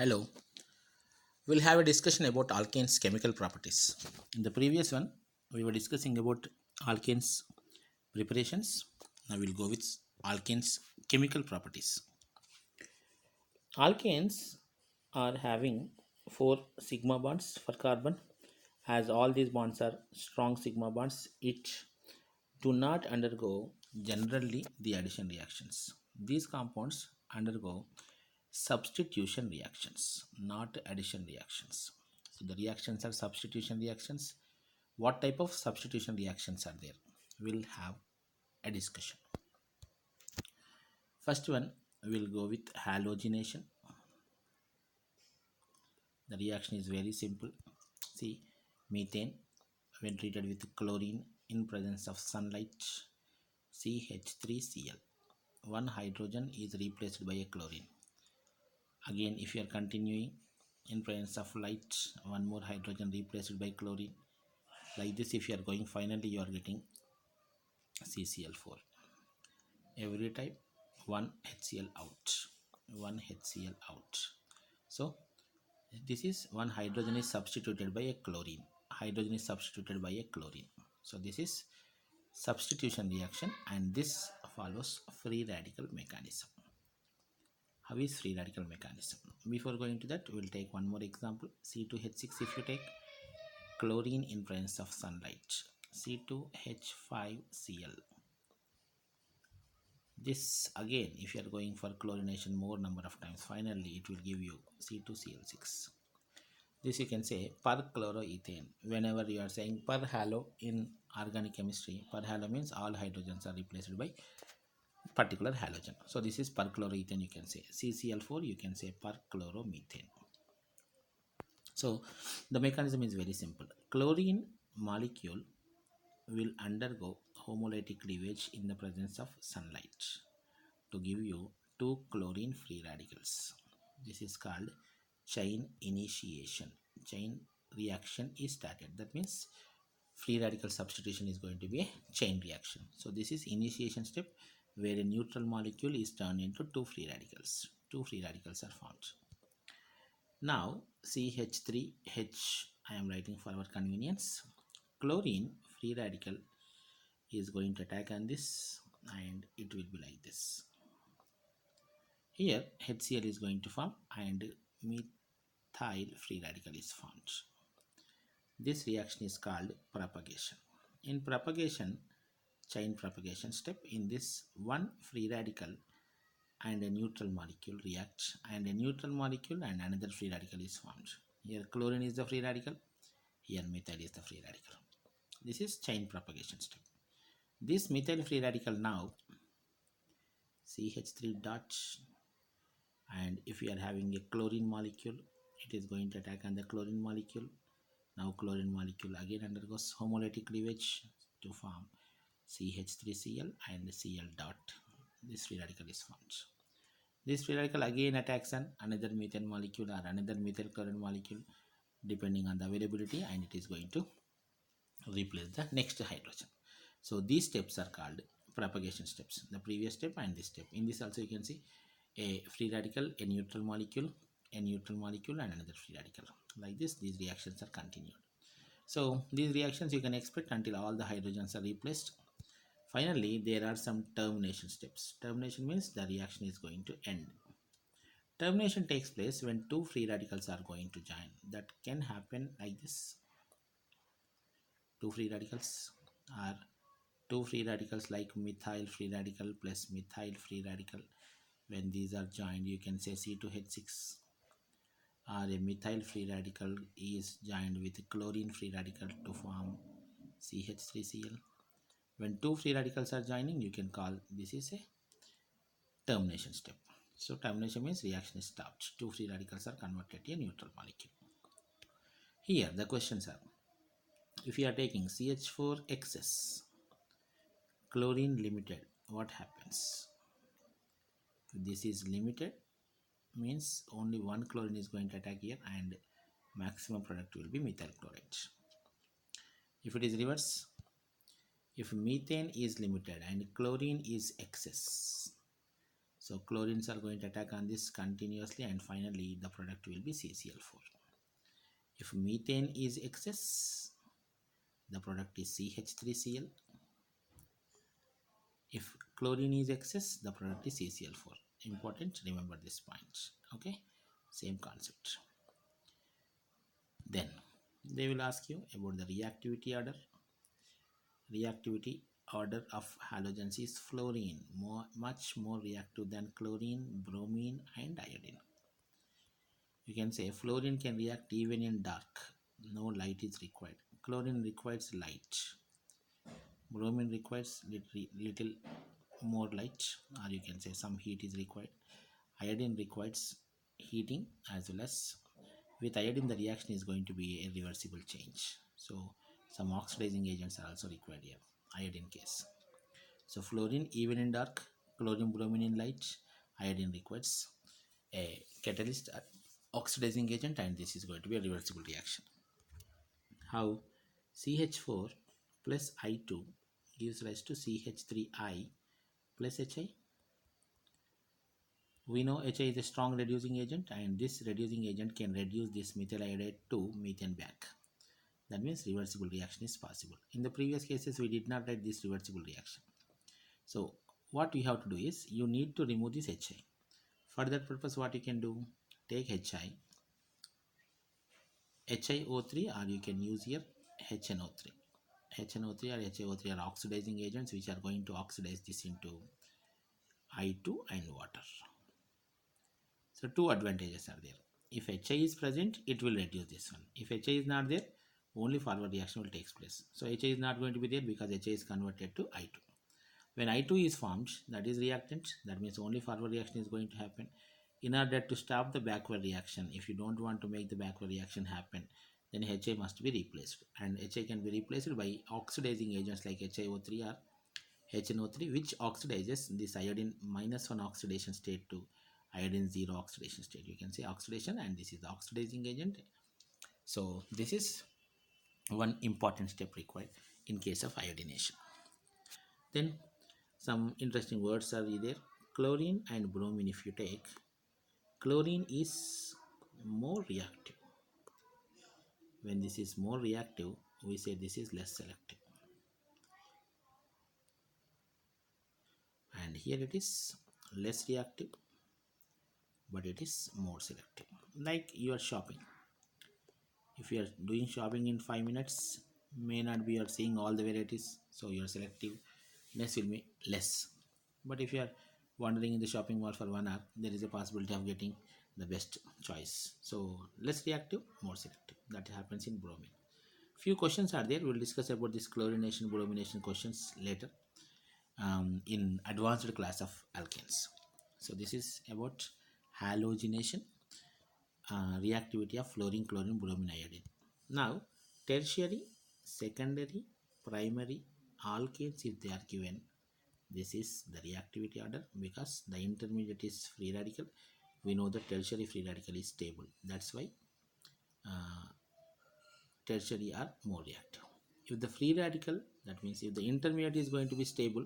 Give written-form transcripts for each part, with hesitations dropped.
Hello, we'll have a discussion about alkanes chemical properties. In the previous one, we were discussing about alkanes preparations. Now we'll go with alkanes chemical properties. Alkanes are having four sigma bonds for carbon. As all these bonds are strong sigma bonds, it do not undergo generally the addition reactions. These compounds undergo substitution reactions, not addition reactions. So the reactions are substitution reactions. What type of substitution reactions are there? We'll have a discussion. First one, we'll go with halogenation. The reaction is very simple. See, methane when treated with chlorine in presence of sunlight, CH3Cl. One hydrogen is replaced by a chlorine. Again, if you are continuing in presence of light, one more hydrogen replaced by chlorine. Like this, if you are going, finally you are getting CCl4. Every time one HCl out, one HCl out. So this is one hydrogen is substituted by a chlorine. Hydrogen is substituted by a chlorine. So this is substitution reaction, and this follows free radical mechanism. How is free radical mechanism? Before going to that, we'll take one more example. C2H6, if you take chlorine in presence of sunlight, C2H5Cl. This again, if you are going for chlorination more number of times, finally it will give you C2Cl6. This you can say perchloroethane. Whenever you are saying per halo in organic chemistry, per halo means all hydrogens are replaced by particular halogen. So this is perchloroethane, you can say. CCl4, you can say perchloromethane. So the mechanism is very simple. Chlorine molecule will undergo homolytic cleavage in the presence of sunlight to give you two chlorine free radicals. This is called chain initiation. Chain reaction is started. That means free radical substitution is going to be a chain reaction. So this is initiation step where a neutral molecule is turned into two free radicals. Two free radicals are formed. Now CH3H, I am writing for our convenience. Chlorine free radical is going to attack on this, and it will be like this. Here HCl is going to form and methyl free radical is formed. This reaction is called propagation. In propagation, chain propagation step, in this one free radical and a neutral molecule react, and a neutral molecule and another free radical is formed. Here chlorine is the free radical, here methyl is the free radical. This is chain propagation step. This methyl free radical now CH3 dot, and if we are having a chlorine molecule, it is going to attack on the chlorine molecule. Now chlorine molecule again undergoes homolytic cleavage to form CH3Cl and Cl dot. This free radical is formed. This free radical again attacks on another methane molecule or another methyl chlorine molecule depending on the availability, and it is going to replace the next hydrogen. So these steps are called propagation steps. The previous step and this step. In this also you can see a free radical, a neutral molecule, and another free radical. Like this, these reactions are continued. So these reactions you can expect until all the hydrogens are replaced. Finally, there are some termination steps. Termination means the reaction is going to end. Termination takes place when two free radicals are going to join. That can happen like this. Two free radicals are two free radicals like methyl free radical plus methyl free radical. When these are joined, you can say C2H6, or a methyl free radical is joined with chlorine free radical to form CH3Cl. When two free radicals are joining, you can call this is a termination step. So termination means reaction is stopped. Two free radicals are converted to a neutral molecule. Here the questions are, if you are taking CH4 excess, chlorine limited, what happens? This is limited means only one chlorine is going to attack here, and maximum product will be methyl chloride. If it is reverse, if methane is limited and chlorine is excess, So chlorines are going to attack on this continuously, and finally the product will be CCl4. If methane is excess, the product is CH3Cl. If chlorine is excess, the product is CCl4. Important, remember this point. Okay, same concept. Then they will ask you about the reactivity order. Reactivity order of halogens is fluorine, much more reactive than chlorine, bromine, and iodine. You can say fluorine can react even in dark. No light is required. Chlorine requires light. Bromine requires little more light, or you can say some heat is required. Iodine requires heating as well as with iodine the reaction is going to be a reversible change. So some oxidizing agents are also required here, iodine case. So fluorine even in dark, chlorine bromine in light, iodine requires a catalyst oxidizing agent, and this is going to be a reversible reaction. How CH4 plus I2 gives rise to CH3I plus HI. We know HI is a strong reducing agent, and this reducing agent can reduce this methyl iodide to methane back. That means reversible reaction is possible. In the previous cases, we did not write this reversible reaction. So what we have to do is you need to remove this HI. For that purpose, what you can do, take HiO3, or you can use here HNO3. HNO3 or HiO3 are oxidizing agents which are going to oxidize this into I2 and water. So two advantages are there. If HI is present, it will reduce this one. If HI is not there, only forward reaction will take place. So HI is not going to be there because HI is converted to I2. When I2 is formed, that is reactant, that means only forward reaction is going to happen. In order to stop the backward reaction, if you don't want to make the backward reaction happen, then HI must be replaced. And HI can be replaced by oxidizing agents like HiO3 or HNO3, which oxidizes this iodine -1 oxidation state to iodine 0 oxidation state. You can say oxidation, and this is the oxidizing agent. So this is one important step required in case of iodination. Then some interesting words are there. Chlorine and bromine, if you take, chlorine is more reactive. When this is more reactive, we say this is less selective. And here it is less reactive, but it is more selective. Like you are shopping. If you are doing shopping in 5 minutes, may not be you are seeing all the varieties, so your selectiveness will be less. But if you are wandering in the shopping mall for 1 hour, there is a possibility of getting the best choice. So less reactive, more selective. That happens in bromine. Few questions are there. We'll discuss about this chlorination, bromination questions later in advanced class of alkanes. So this is about halogenation, reactivity of fluorine, chlorine, bromine, iodine. Now, tertiary, secondary, primary alkanes, if they are given, this is the reactivity order because the intermediate is free radical. We know that tertiary free radical is stable. That's why uh, tertiary are more reactive. If the free radical, that means if the intermediate is going to be stable,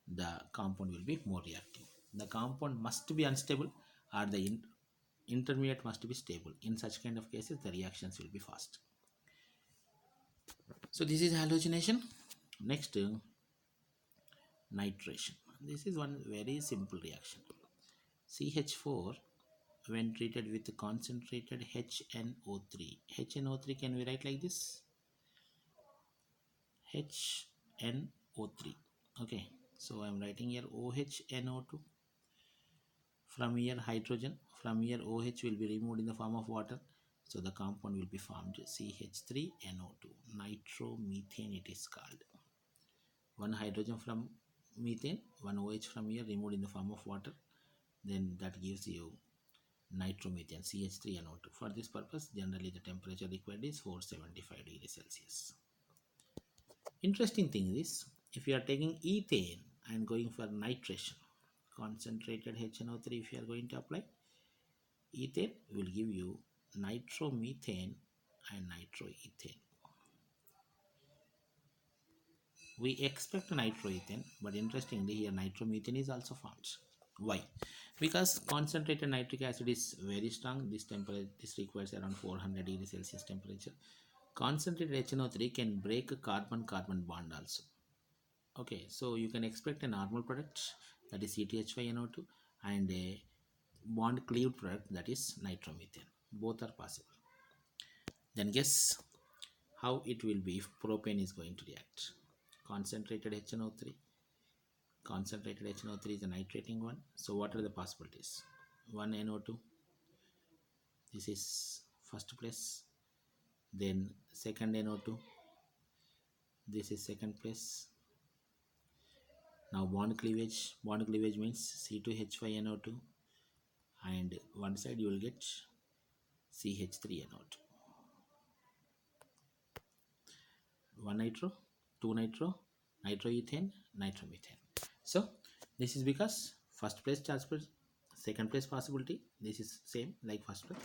the compound will be more reactive. The compound must be unstable, or the intermediate must be stable. In such kind of cases, the reactions will be fast. So this is halogenation. Next, nitration. This is one very simple reaction. CH4 when treated with concentrated HNO3. HNO3 can we write like this? HNO3. Okay, so I am writing here OHNO2. From here hydrogen, from here OH will be removed in the form of water. So the compound will be formed CH3NO2. Nitromethane it is called. One hydrogen from methane, one OH from here removed in the form of water. Then that gives you nitromethane CH3NO2. For this purpose, generally the temperature required is 475 degrees Celsius. Interesting thing is, if you are taking ethane and going for nitration, concentrated HNO3, if you are going to apply, ethane will give you nitromethane and nitroethane. We expect nitroethane, but interestingly here nitromethane is also formed. Why? Because concentrated nitric acid is very strong. This temperature, this requires around 400 degrees Celsius temperature. Concentrated HNO3 can break a carbon-carbon bond also. Okay, so you can expect a normal product, that is CTH5NO2, and a bond cleaved product, that is nitromethane. Both are possible. Then guess how it will be if propane is going to react. Concentrated HNO3. Concentrated HNO3 is a nitrating one. So what are the possibilities? One NO2. This is first place. Then second NO2. This is second place. Now bond cleavage. Bond cleavage means C2H5NO2, and one side you will get CH3NO2. One nitro, two nitro, nitroethane, nitromethane. So this is because first place transfer, second place possibility. This is same like first place,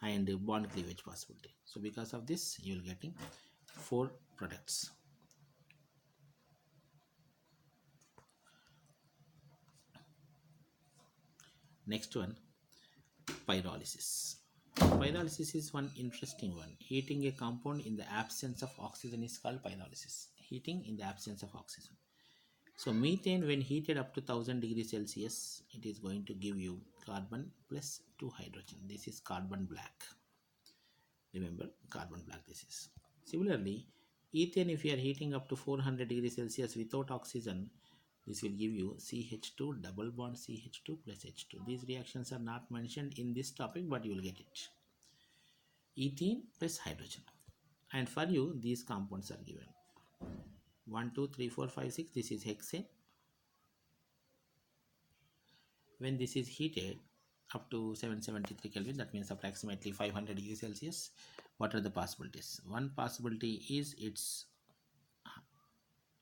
and bond cleavage possibility. So because of this, you will getting 4 products. Next one, pyrolysis. Pyrolysis is one interesting one. Heating a compound in the absence of oxygen is called pyrolysis. Heating in the absence of oxygen. So methane, when heated up to 1000 degrees Celsius, it is going to give you carbon plus 2 hydrogen. This is carbon black. Remember, carbon black this is. Similarly, ethane, if you are heating up to 400 degrees Celsius without oxygen, this will give you CH2 double bond CH2 plus H2. These reactions are not mentioned in this topic, but you will get it. Ethene plus hydrogen. And for you, these compounds are given. 1, 2, 3, 4, 5, 6. This is hexane. When this is heated up to 773 Kelvin, that means approximately 500 degrees Celsius, what are the possibilities? One possibility is its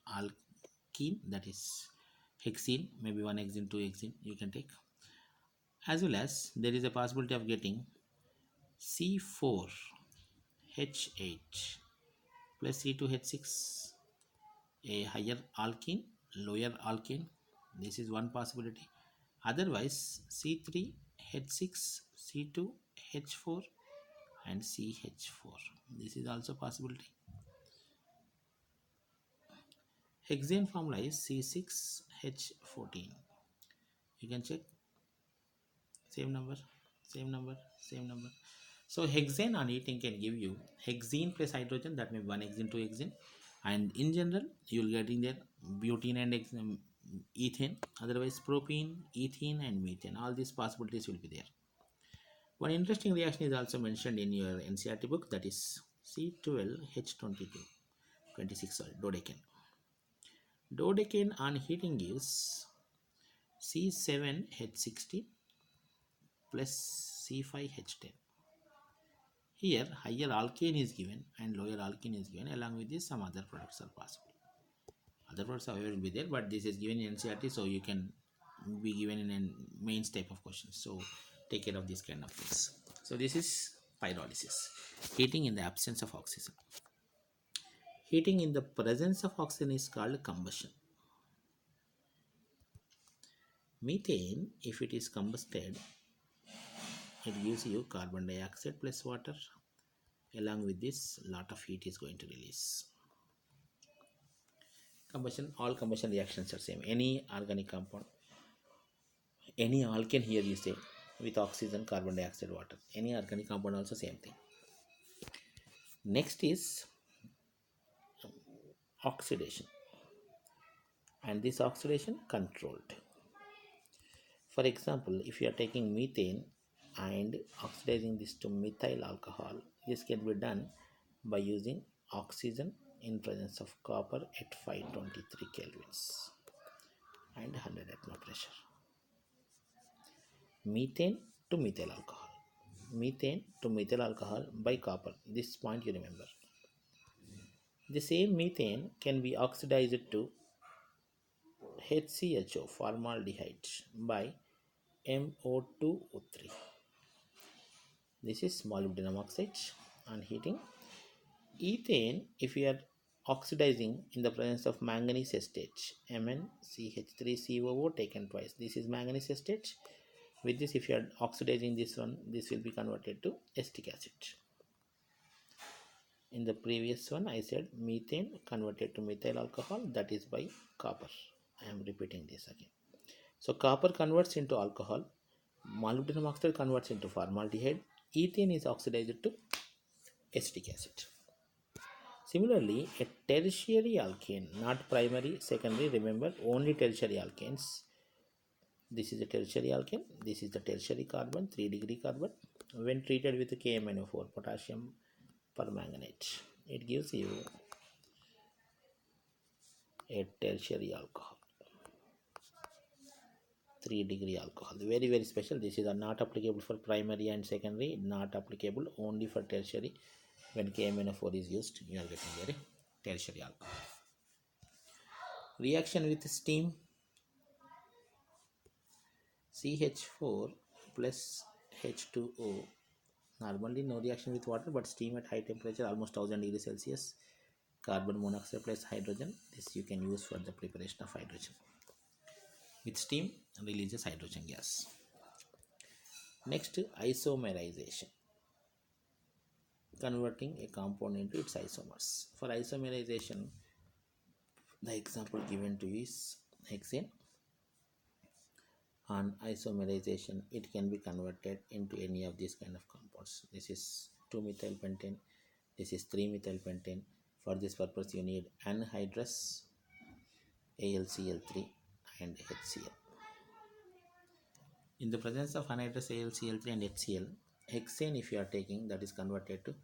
alkene, that is hexene, maybe 1 hexene, 2 hexene you can take, as well as there is a possibility of getting C4H8 plus C2H6, a higher alkene, lower alkene. This is one possibility. Otherwise, C3H6, C2H4 and CH4. This is also possibility. Hexane formula is C6H14. You can check. Same number, same number, same number. So hexane on heating can give you hexene plus hydrogen, that means 1 hexene, 2 hexene. And in general, you will getting there butene and ethane. Otherwise, propene, ethene and methane. All these possibilities will be there. One interesting reaction is also mentioned in your ncert book, that is C12H22, 26, sorry, dodecane. Dodecane on heating gives C7H16 plus C5H10. Here, higher alkane is given and lower alkene is given. Along with this, some other products are possible. Other products, however, will be there, but this is given in ncert, so you can be given in a mains type of questions. So take care of these kind of things. So this is pyrolysis, heating in the absence of oxygen. Heating in the presence of oxygen is called combustion. Methane, if it is combusted, it gives you carbon dioxide plus water. Along with this, lot of heat is going to release. Combustion, all combustion reactions are same. Any organic compound, any alkane here you say, with oxygen, carbon dioxide, water. Any organic compound also same thing. Next is oxidation, and this oxidation controlled. For example, if you are taking methane and oxidizing this to methyl alcohol, this can be done by using oxygen in presence of copper at 523 kelvins and 100 atmosphere pressure. Methane to methyl alcohol. Methane to methyl alcohol by copper. This point you remember. The same methane can be oxidized to HCHO, formaldehyde, by MO2O3. This is molybdenum oxide on heating. Ethane, if you are oxidizing in the presence of manganese acetate, MnCH3COO taken twice. This is manganese acetate. With this, if you are oxidizing this one, this will be converted to acetic acid. In the previous one, I said methane converted to methyl alcohol, that is by copper. I am repeating this again. So copper converts into alcohol, molybdenum oxide converts into formaldehyde, ethane is oxidized to acetic acid. Similarly, a tertiary alkane, not primary, secondary, remember only tertiary alkanes. This is a tertiary alkane, this is the tertiary carbon, 3-degree carbon. When treated with KMnO4, potassium permanganate, it gives you a tertiary alcohol, 3-degree alcohol. Very, very special. This is not applicable for primary and secondary, not applicable only for tertiary. When KMnO4 is used, you are getting a tertiary alcohol. Reaction with steam, CH4 plus H2O. Normally no reaction with water, but steam at high temperature, almost 1000 degrees Celsius. Carbon monoxide plus hydrogen. This you can use for the preparation of hydrogen. With steam, releases hydrogen gas. Next, isomerization. Converting a compound into its isomers. For isomerization, the example given to you is hexane. On isomerization, it can be converted into any of these kind of compounds. This is 2-methylpentane, this is 3-methylpentane. For this purpose, you need anhydrous AlCl3 and HCl. In the presence of anhydrous AlCl3 and HCl, hexane, if you are taking, that is converted to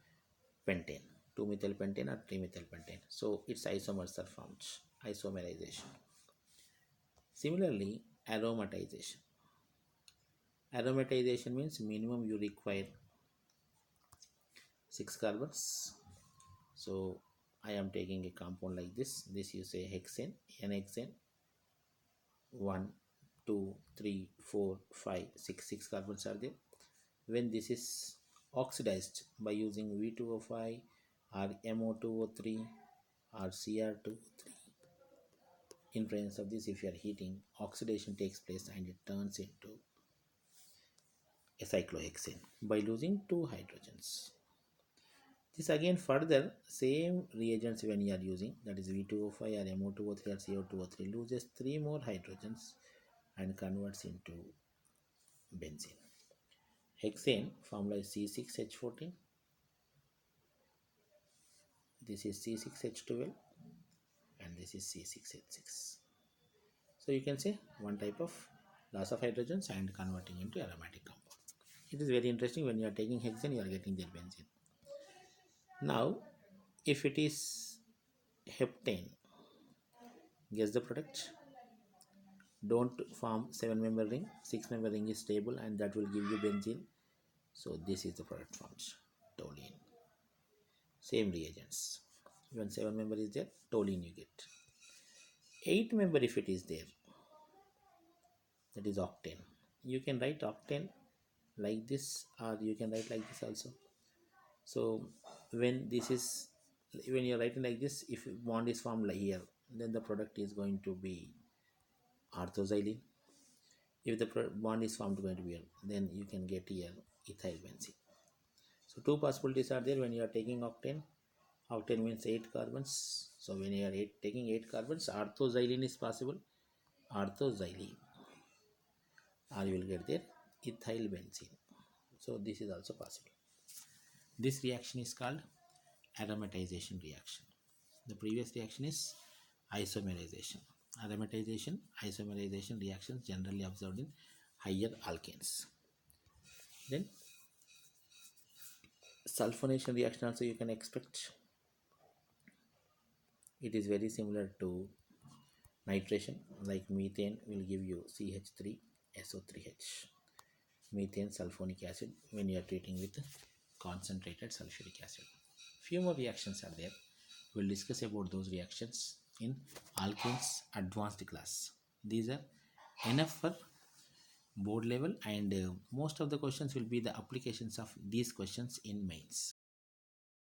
pentane, 2-methylpentane or 3-methylpentane. So its isomers are formed, isomerization. Similarly, aromatization. Aromatization means minimum you require 6 carbons. So I am taking a compound like this. This you say hexane, N-hexane, 1, 2, 3, 4, 5, 6, 6 carbons are there. When this is oxidized by using V2O5 or MO2O3 or Cr2O3, in presence of this, if you are heating, oxidation takes place and it turns into a cyclohexane by losing 2 hydrogens. This again further same reagents when you are using, that is V2O5 or MO2O3 or CO2O3, loses 3 more hydrogens and converts into benzene. Hexane formula is C6H14, this is C6H12 and this is C6H6. So you can say one type of loss of hydrogens and converting into aromatic compound. It is very interesting. When you are taking hexane, you are getting their benzene. Now if it is heptane, guess the product. Don't form 7-member ring, 6-member ring is stable and that will give you benzene. So this is the product formed, toluene. Same reagents. When 7-member is there, toluene you get. 8-member if it is there, that is octane. You can write octane like this or you can write like this also. So when this is, when you are writing like this, if bond is formed here, then the product is going to be orthoxylene. If the bond is formed going to be here, then you can get here ethyl benzene. So 2 possibilities are there when you are taking octane. Octane means 8 carbons. So when you are taking 8 carbons, orthoxylene is possible. Orthoxylene. Or you will get there ethyl benzene. So this is also possible. This reaction is called aromatization reaction. The previous reaction is isomerization. Aromatization, isomerization reactions generally observed in higher alkanes. Then sulphonation reaction also you can expect. It is very similar to nitration, like methane will give you CH3SO3H. Methane sulfonic acid when you are treating with concentrated sulfuric acid. Few more reactions are there. We'll discuss about those reactions in alkanes advanced class. These are enough for board level and most of the questions will be the applications of these questions in mains.